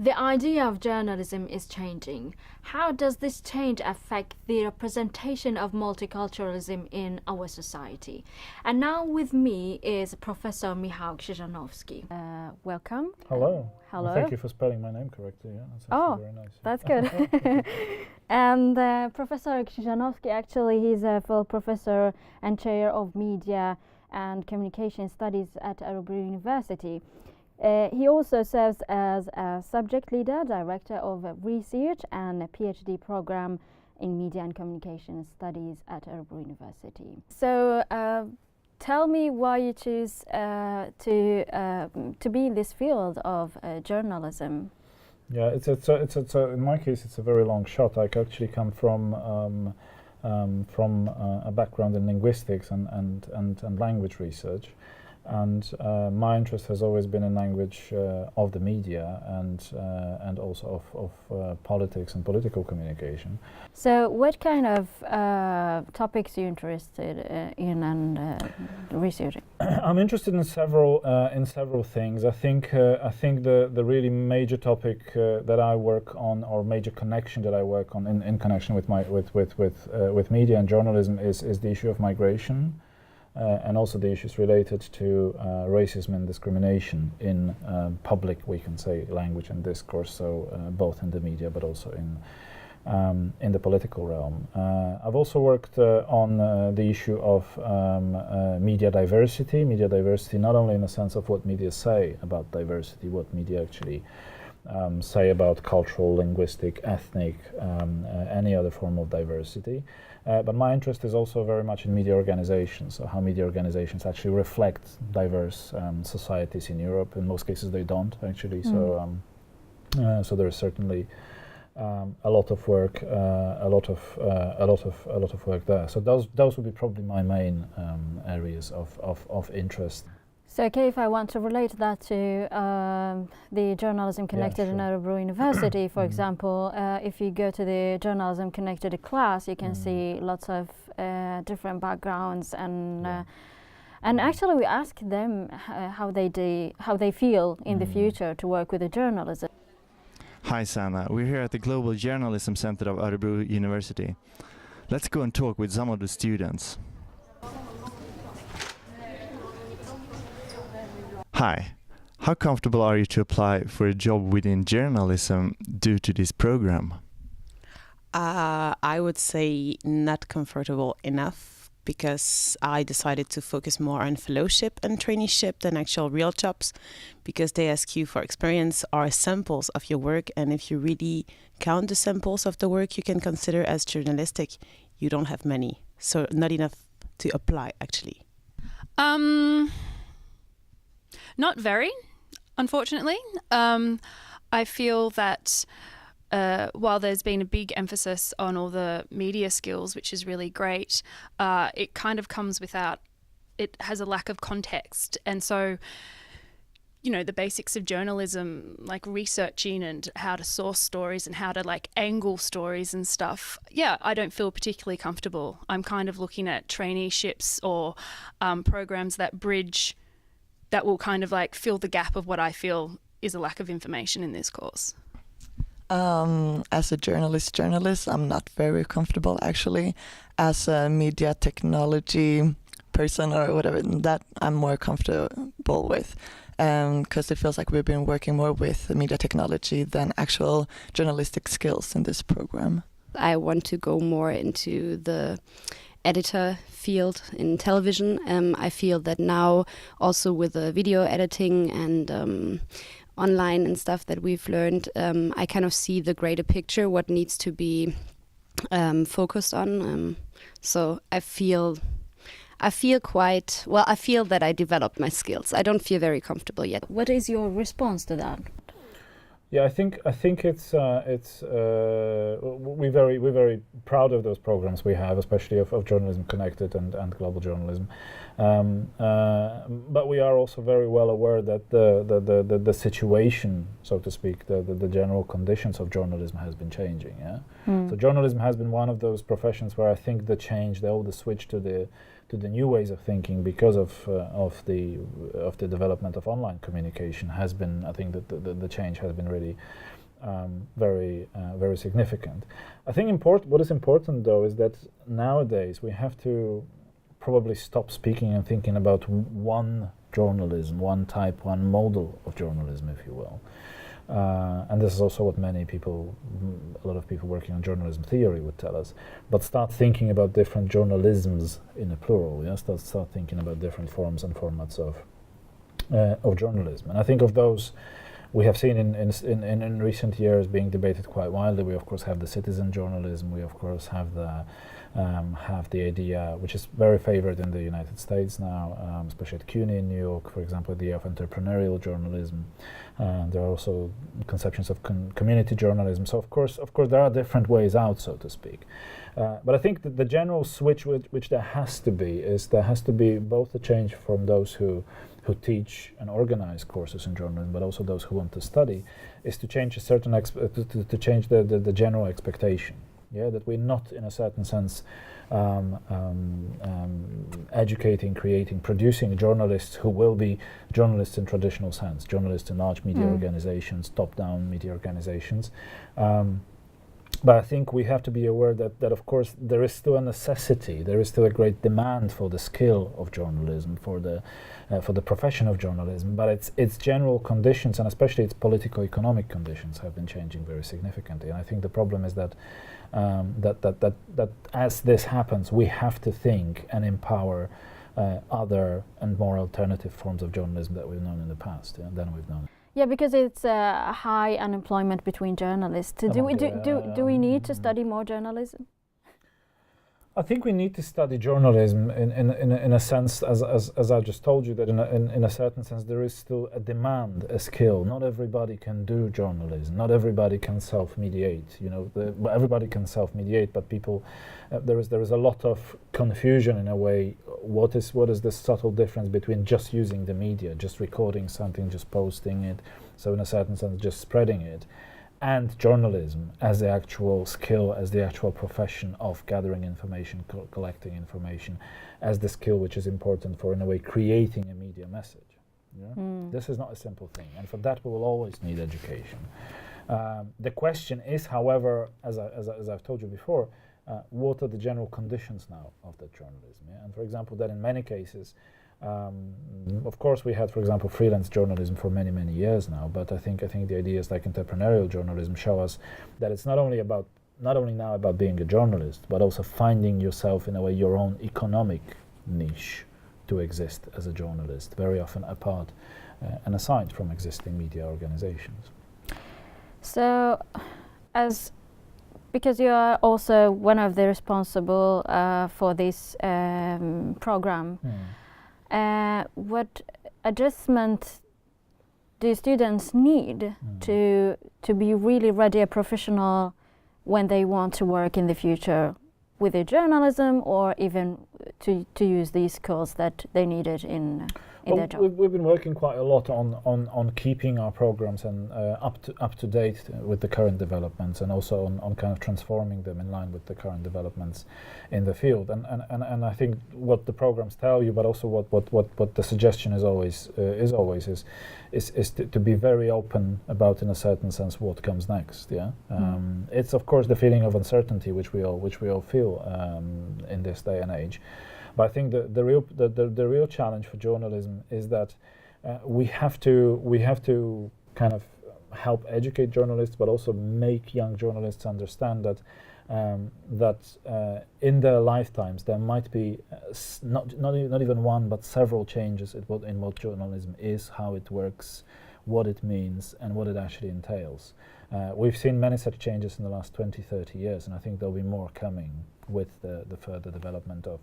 The idea of journalism is changing. How does this change affect the representation of multiculturalism in our society? And now with me is Professor Michał Krzyżanowski. Welcome. Hello. Hello. Thank you for spelling my name correctly. Yeah, that's actually very nice. That's good. And Professor Krzyżanowski, actually, he's a full professor and chair of media and communication studies at Örebro University. He also serves as a subject leader, director of research and a PhD program in media and communication studies at Örebro University. So tell me why you choose to be in this field of journalism. Yeah, it's in my case it's a very long shot. I actually come from a background in linguistics and language research. And my interest has always been in language of the media and also of politics and political communication. So, what kind of topics are you interested in and researching? I'm interested in several things. I think the really major topic that I work on, or major connection that I work on in connection with with media and journalism is the issue of migration. And also the issues related to racism and discrimination in public, we can say, language and discourse, so both in the media but also in the political realm. I've also worked on the issue of media diversity not only in the sense of what media say about diversity, what media actually say about cultural, linguistic, ethnic, any other form of diversity. But my interest is also very much in media organizations, so how media organizations actually reflect diverse societies in Europe. In most cases they don't actually, so there is certainly a lot of work, a lot of work there. So those would be probably my main areas of interest. So, okay, if I want to relate that to the journalism connected in Örebro University, for example, if you go to the journalism connected class, you can see lots of different backgrounds, and actually we ask them how they feel in the future to work with the journalism. Hi Sanna, we're here at the Global Journalism Center of Örebro University. Let's go and talk with some of the students. Hi, how comfortable are you to apply for a job within journalism due to this program? I would say not comfortable enough, because I decided to focus more on fellowship and traineeship than actual real jobs, because they ask you for experience or samples of your work, and if you really count the samples of the work you can consider as journalistic, you don't have many, so not enough to apply actually. Not very, unfortunately. I feel that while there's been a big emphasis on all the media skills, which is really great, it kind of comes without, it has a lack of context. And so, you know, the basics of journalism, like researching and how to source stories and how to like angle stories and stuff, yeah, I don't feel particularly comfortable. I'm kind of looking at traineeships or programs that will kind of like fill the gap of what I feel is a lack of information in this course. As a journalist, I'm not very comfortable actually. As a media technology person or whatever, that I'm more comfortable with, because it feels like we've been working more with media technology than actual journalistic skills in this program. I want to go more into the editor field in television. I feel that now also with the video editing and online and stuff that we've learned, I kind of see the greater picture, what needs to be focused on. So I feel quite well. I feel that I developed my skills. I don't feel very comfortable yet. What is your response to that? Yeah, I think we're very proud of those programs we have, especially of Journalism Connected and Global Journalism. But we are also very well aware that the situation, so to speak, the general conditions of journalism has been changing. Yeah. So journalism has been one of those professions where I think the change, the switch to the new ways of thinking because of the development of online communication has been, I think that the change has been really very significant. I think what is important though is that nowadays we have to probably stop speaking and thinking about one journalism, one type, one model of journalism, if you will. And this is also what a lot of people working on journalism theory would tell us. But start thinking about different journalisms in a plural. Yeah, start thinking about different forms and formats of journalism. And I think of those we have seen in recent years being debated quite widely. We of course have the citizen journalism. We of course have the idea, which is very favored in the United States now, especially at CUNY in New York, for example, the idea of entrepreneurial journalism. There are also conceptions of community journalism. So of course, there are different ways out, so to speak. But I think that the general switch which there has to be both a change from those who teach and organize courses in journalism, but also those who want to study, is to change to change the general expectation. Yeah, that we're not, in a certain sense, educating, creating, producing journalists who will be journalists in traditional sense, journalists in large media organizations, top-down media organizations. But I think we have to be aware that of course there is still a necessity, there is still a great demand for the skill of journalism, for the profession of journalism. But its general conditions, and especially its political-economic conditions, have been changing very significantly. And I think the problem is that that as this happens, we have to think and empower other and more alternative forms of journalism that we've known in the past than we've known. Yeah, because it's high unemployment between journalists. Do we need to study more journalism? I think we need to study journalism in a sense, as I just told you, that in a certain sense there is still a demand, a skill. Not everybody can do journalism. Not everybody can self-mediate. You know, everybody can self-mediate, but people, there is a lot of confusion in a way. What is the subtle difference between just using the media, just recording something, just posting it, so in a certain sense just spreading it, and journalism as the actual skill, as the actual profession of gathering information, collecting information, as the skill which is important for, in a way, creating a media message. Yeah? This is not a simple thing, and for that we will always need education. The question is, however, as I've told you before, what are the general conditions now of that journalism? Yeah? And for example, that in many cases, of course, we had, for example, freelance journalism for many years now. But I think the ideas like entrepreneurial journalism show us that it's not only now about being a journalist, but also finding yourself in a way your own economic niche to exist as a journalist, very often apart and aside from existing media organizations. So, because you are also one of the responsible for this program. What adjustment do students need to be really ready a professional when they want to work in the future with their journalism, or even to use these skills that they needed in their job? We've been working quite a lot on keeping our programs and up to date with the current developments, and also on kind of transforming them in line with the current developments in the field. And I think what the programs tell you, but also what the suggestion is always to be very open about, in a certain sense, what comes next. Yeah, it's of course the feeling of uncertainty which we all feel in this day and age. But I think the real challenge for journalism is that we have to kind of help educate journalists, but also make young journalists understand that in their lifetimes there might be not even one but several changes in what journalism is, how it works, what it means, and what it actually entails. We've seen many such changes in the last 20-30 years, and I think there'll be more coming with the further development of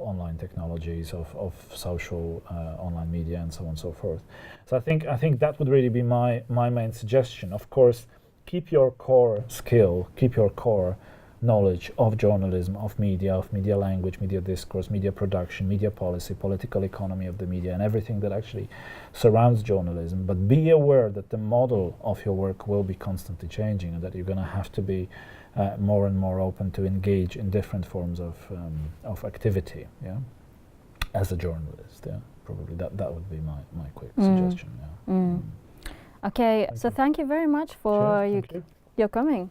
online technologies, of social online media, and so on and so forth. So I think that would really be my main suggestion. Of course, keep your core skill, keep your core knowledge of journalism, of media language, media discourse, media production, media policy, political economy of the media, and everything that actually surrounds journalism. But be aware that the model of your work will be constantly changing, and that you're going to have to be more and more open to engage in different forms of activity. Yeah, as a journalist. Yeah, probably that would be my quick suggestion. Yeah. Okay, so thank you very much for Cheers, thank you. your coming.